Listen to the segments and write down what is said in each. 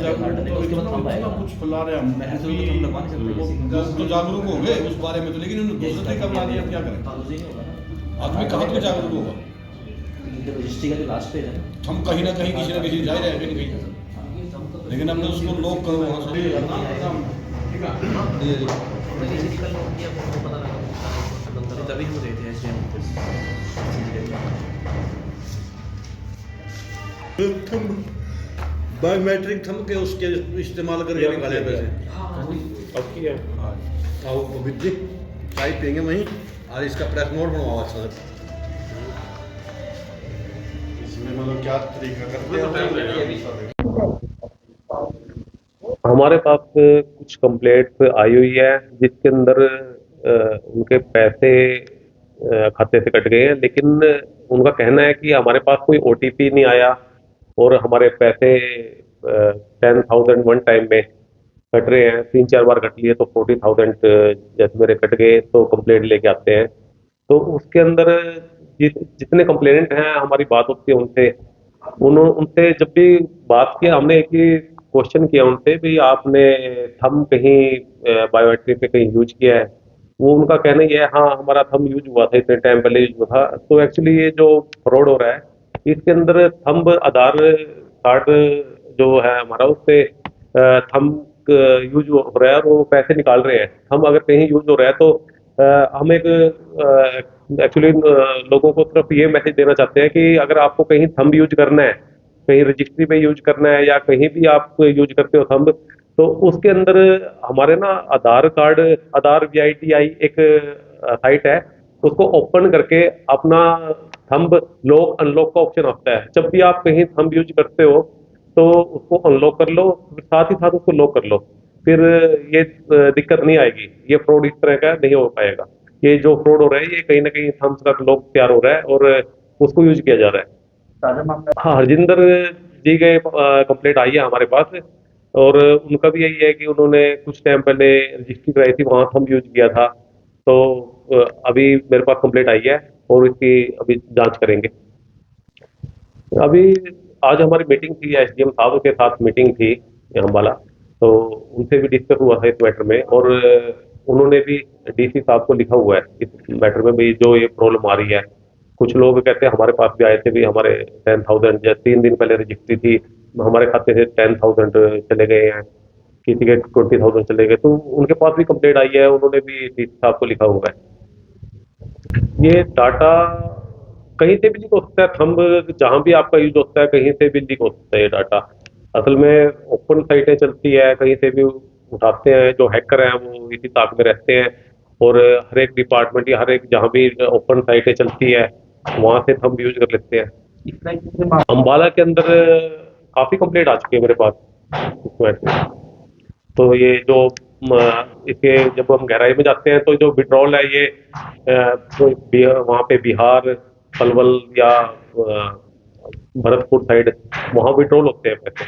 जागरूक नहीं तो उसके बाद थंब इतना आएगा। कुछ फैला रहे हैं हम ऐसे तो थंब लगवा नहीं सकते किसी को। लोग तो जागरूक हो गए उस बारे में तो, लेकिन उन्होंने दूसरा तरीका बना दिया, क्या करें? यूज ही नहीं होगा ना। आदमी कहाँ तक जागरूक होगा? इनके रजिस्ट्री का जो लास्ट पेज है ना, हम कहीं ना कहीं किसी न किसी जा ही रहे हैं कहीं ना कहीं, लेकिन हमने उसको लॉक करो वहाँ से। तभी वो देते हैं बायोमेट्रिक थंब के उसके इस्तेमाल करके निकाले पैसे। अब किया आओ अभित जी, चाय पियेंगे वहीं, और इसका प्रेस नोट बनवाओ अच्छा से। इसमें मतलब क्या तरीका करते हैं? हमारे पास कुछ कंप्लेंट आई हुई है जिसके अंदर उनके पैसे खाते से कट गए हैं, लेकिन उनका कहना है कि हमारे पास कोई ओटीपी नहीं आया और हमारे पैसे 10,000 वन टाइम में कट रहे हैं। 3-4 बार कट लिए तो 40,000 जैसे मेरे कट गए तो कंप्लेंट लेके आते हैं। तो उसके अंदर जितने कंप्लेनेंट हैं हमारी बात होती है उनसे, उनसे जब भी बात किया हमने एक ही क्वेश्चन किया उनसे भी आपने थंब कहीं बायोमेट्रिक पे कहीं यूज किया है। वो उनका कहना ये है हाँ हमारा थंब यूज हुआ था, इतने टाइम पहले यूज हुआ था। तो एक्चुअली ये जो फ्रॉड हो रहा है इसके अंदर थंब आधार कार्ड जो है हमारा उससे थंब यूज हो रहा है और वो पैसे निकाल रहे हैं। थंब अगर कहीं यूज हो रहा है तो हम एक एक्चुअली लोगों को तरफ ये मैसेज देना चाहते हैं कि अगर आपको कहीं थंब यूज करना है, कहीं रजिस्ट्री पे यूज करना है या कहीं भी आप यूज करते हो थंब, तो उसके अंदर हमारे ना आधार कार्ड आधार VITI एक साइट है, उसको ओपन करके अपना थंब लॉक अनलॉक का ऑप्शन आता है। जब भी आप कहीं थंब यूज करते हो तो उसको अनलॉक कर लो, साथ ही साथ उसको लॉक कर लो, फिर ये दिक्कत नहीं आएगी। ये फ्रॉड इस तरह का नहीं हो पाएगा। ये जो फ्रॉड हो रहा है ये कहीं ना कहीं थम्स का लॉक तैयार हो रहा है और उसको यूज किया जा रहा है। हाँ, हरजिंदर जी के कंप्लेंट आई है हमारे पास और उनका भी यही है कि उन्होंने कुछ टाइम पहले रजिस्ट्री कराई थी, वहां थंब यूज किया था। तो अभी मेरे पास कंप्लेंट आई है और इसकी अभी जांच करेंगे। अभी आज हमारी मीटिंग थी, SDM साहब के साथ मीटिंग थी अम्बाला, तो उनसे भी डिस्कस हुआ था इस मैटर में और उन्होंने भी DC साहब को लिखा हुआ है इस मैटर में भी जो ये प्रॉब्लम आ रही है। कुछ लोग कहते हैं हमारे पास भी आए थे भी हमारे 10,000 या 3 दिन पहले रजिस्ट्री थी, हमारे खाते से 10,000 चले गए हैं, किसी के 20,000 चले गए। तो उनके पास भी कंप्लेंट आई है, उन्होंने भी DC साहब को लिखा हुआ है। ये डाटा कहीं से भी लीक हो सकता है, थंब जहां भी आपका यूज होता है कहीं से भी लीक हो सकता है ये डाटा। असल में ओपन साइटें चलती है, कहीं से भी उठाते हैं, जो हैकर हैं वो इसी ताक में रहते हैं और हर एक डिपार्टमेंट या हर एक जहां भी ओपन साइटें चलती है वहां से थंब यूज कर लेते हैं। अम्बाला के अंदर काफी कंप्लेंट आ चुकी है मेरे पास इस मैटर में। तो ये जो इसके जब हम गहराई में जाते हैं तो जो विड्रॉल है ये वहाँ पे बिहार पलवल या भरतपुर साइड वहाँ विड्रॉल होते हैं पैसे।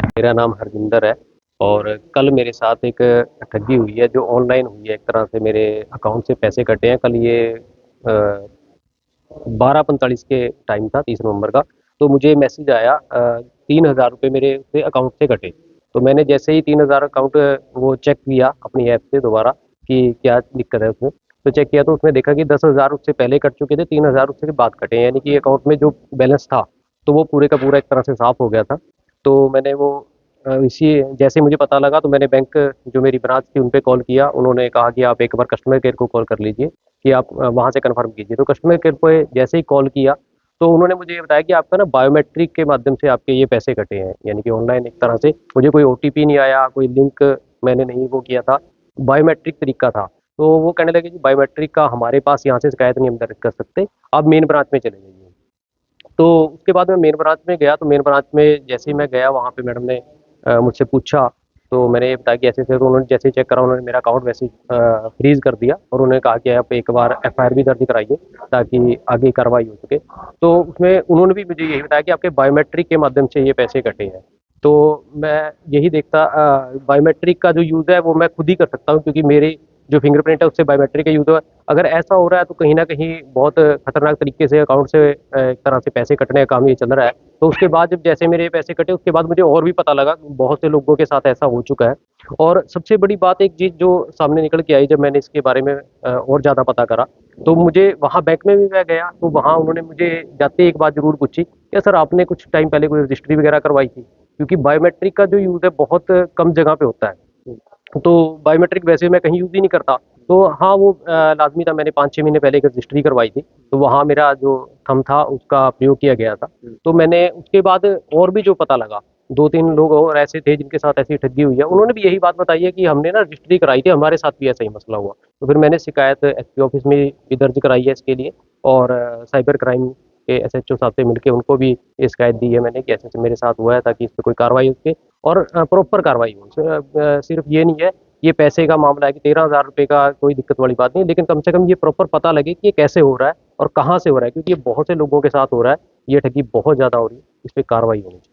मेरा नाम हरजिंदर है और कल मेरे साथ एक ठगी हुई है जो ऑनलाइन हुई है। एक तरह से मेरे अकाउंट से पैसे कटे हैं। कल ये 12:45 के टाइम था, 30 नवंबर का। तो मुझे मैसेज आया 3,000 रुपये मेरे से अकाउंट से कटे। तो मैंने जैसे ही 3,000 अकाउंट वो चेक किया अपनी ऐप से दोबारा कि क्या दिक्कत है उसमें, तो चेक किया तो उसमें देखा कि 10,000 उससे पहले कट चुके थे, 3,000 उससे बाद कटे हैं। यानी कि अकाउंट में जो बैलेंस था तो वो पूरे का पूरा एक तरह से साफ हो गया था। तो मैंने वो इसी जैसे मुझे पता लगा तो मैंने बैंक जो मेरी ब्रांच थी उन पे कॉल किया। उन्होंने कहा कि आप एक बार कस्टमर केयर को कॉल कर लीजिए कि आप वहाँ से कंफर्म कीजिए। तो कस्टमर केयर पे जैसे ही कॉल किया तो उन्होंने मुझे ये बताया कि आपका ना बायोमेट्रिक के माध्यम से आपके ये पैसे कटे हैं। यानी कि ऑनलाइन एक तरह से मुझे कोई OTP नहीं आया, कोई लिंक मैंने नहीं वो किया था, बायोमेट्रिक तरीका था। तो वो कहने लगे कि बायोमेट्रिक का हमारे पास यहाँ से शिकायत नहीं हम दर्ज कर सकते, आप मेन ब्रांच में चले जाइए। तो उसके बाद मैं मेन ब्रांच में गया। तो मेन ब्रांच में जैसे ही मैं गया वहाँ पे मैडम ने मुझसे पूछा, तो मैंने ये बताया कि ऐसे-ऐसे। तो उन्होंने जैसे ही चेक करा उन्होंने मेरा अकाउंट वैसे ही फ्रीज़ कर दिया और उन्होंने कहा कि आप एक बार FIR भी दर्ज कराइए ताकि आगे कार्रवाई हो सके। तो उसमें उन्होंने भी मुझे यही बताया कि आपके बायोमेट्रिक के माध्यम से ये पैसे कटे हैं। तो मैं यही देखता बायोमेट्रिक का जो यूज़ है वो मैं खुद ही कर सकता हूँ, क्योंकि मेरे जो फिंगरप्रिंट है उससे बायोमेट्रिक का यूज हुआ है। अगर ऐसा हो रहा है तो कहीं ना कहीं बहुत खतरनाक तरीके से अकाउंट से एक तरह से पैसे कटने का काम ये चल रहा है। तो उसके बाद जब जैसे मेरे पैसे कटे उसके बाद मुझे और भी पता लगा बहुत से लोगों के साथ ऐसा हो चुका है। और सबसे बड़ी बात एक चीज़ जो सामने निकल के आई जब मैंने इसके बारे में और ज़्यादा पता करा, तो मुझे वहाँ बैंक में भी मैं गया तो वहाँ उन्होंने मुझे जाते ही एक बात ज़रूर पूछी, क्या सर आपने कुछ टाइम पहले कोई रजिस्ट्री वगैरह करवाई थी? क्योंकि बायोमेट्रिक का जो यूज़ है बहुत कम जगह पे होता है। तो बायोमेट्रिक वैसे मैं कहीं यूज़ ही नहीं करता। तो हाँ, वो लाज़मी था, मैंने 5-6 महीने पहले एक रजिस्ट्री करवाई थी, तो वहाँ मेरा जो थंब था उसका प्रयोग किया गया था। तो मैंने उसके बाद और भी जो पता लगा, 2-3 लोग और ऐसे थे जिनके साथ ऐसी ठगी हुई है, उन्होंने भी यही बात बताई है कि हमने ना रजिस्ट्री कराई थी, हमारे साथ भी ऐसा ही मसला हुआ। तो फिर मैंने शिकायत एसपी ऑफिस में भी दर्ज कराई है इसके लिए, और साइबर क्राइम के एसएचओ साहब से मिलके उनको भी ये शिकायत दी है मैंने कि ऐसे-ऐसे मेरे साथ हुआ है, ताकि इस पे कोई कार्रवाई हो सके और प्रॉपर कार्रवाई हो। सिर्फ ये नहीं है, ये पैसे का मामला है कि 13,000 रुपए का कोई दिक्कत वाली बात नहीं है, लेकिन कम से कम ये प्रॉपर पता लगे कि ये कैसे हो रहा है और कहाँ से हो रहा है, क्योंकि ये बहुत से लोगों के साथ हो रहा है, ये ठगी बहुत ज़्यादा हो रही है, इस पे कार्रवाई होनी चाहिए।